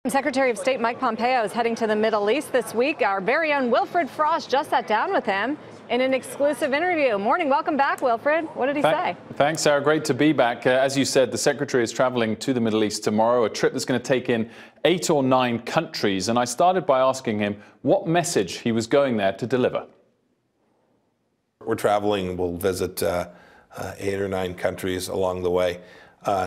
Secretary of State Mike Pompeo is heading to the Middle East this week. Our very own Wilfred Frost just sat down with him in an exclusive interview. Morning, welcome back, Wilfred. What did he say? Thanks, Sarah. Great to be back. As you said, the Secretary is traveling to the Middle East tomorrow, a trip that's going to take in 8 or 9 countries. And I started by asking him what message he was going there to deliver. We're traveling, we'll visit 8 or 9 countries along the way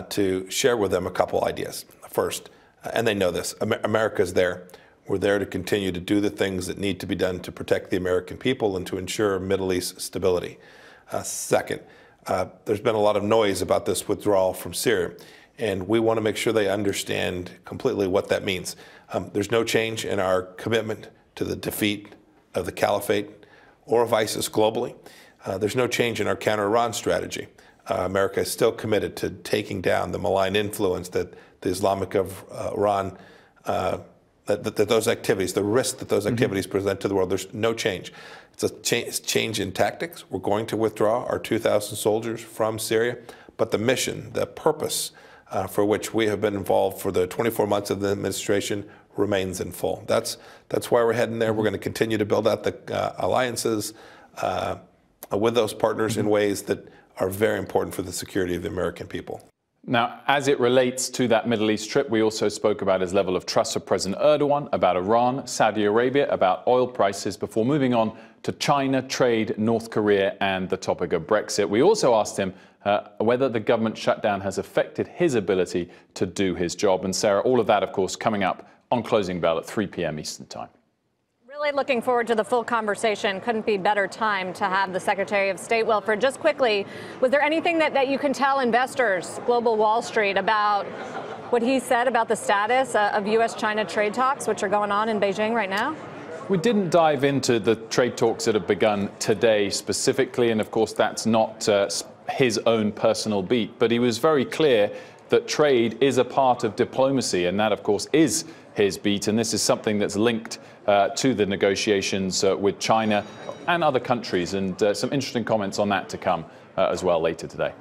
to share with them a couple ideas. First, and they know this, America's there. We're there to continue to do the things that need to be done to protect the American people and to ensure Middle East stability. Second, there's been a lot of noise about this withdrawal from Syria, and we want to make sure they understand completely what that means. There's no change in our commitment to the defeat of the caliphate or of ISIS globally. There's no change in our counter-Iran strategy. America is still committed to taking down the malign influence that the Islamic of Iran, that those activities, the risk that those activities present to the world. There's no change. It's a change in tactics. We're going to withdraw our 2,000 soldiers from Syria, but the mission, the purpose for which we have been involved for the 24 months of the administration remains in full. That's why we're heading there. We're going to continue to build out the alliances with those partners in ways that are very important for the security of the American people. Now, as it relates to that Middle East trip, we also spoke about his level of trust for President Erdogan, about Iran, Saudi Arabia, about oil prices, before moving on to China, trade, North Korea, and the topic of Brexit. We also asked him whether the government shutdown has affected his ability to do his job. And Sarah, all of that, of course, coming up on Closing Bell at 3 p.m. Eastern Time. Really looking forward to the full conversation. Couldn't be better time to have the Secretary of State. Wilfred, just quickly, was there anything that you can tell investors, global Wall Street, about what he said about the status of U.S.-China trade talks, which are going on in Beijing right now? We didn't dive into the trade talks that have begun today specifically, and of course that's not his own personal beat, but he was very clear that trade is a part of diplomacy, and that of course is his beat, and this is something that's linked to the negotiations with China and other countries, and some interesting comments on that to come as well later today.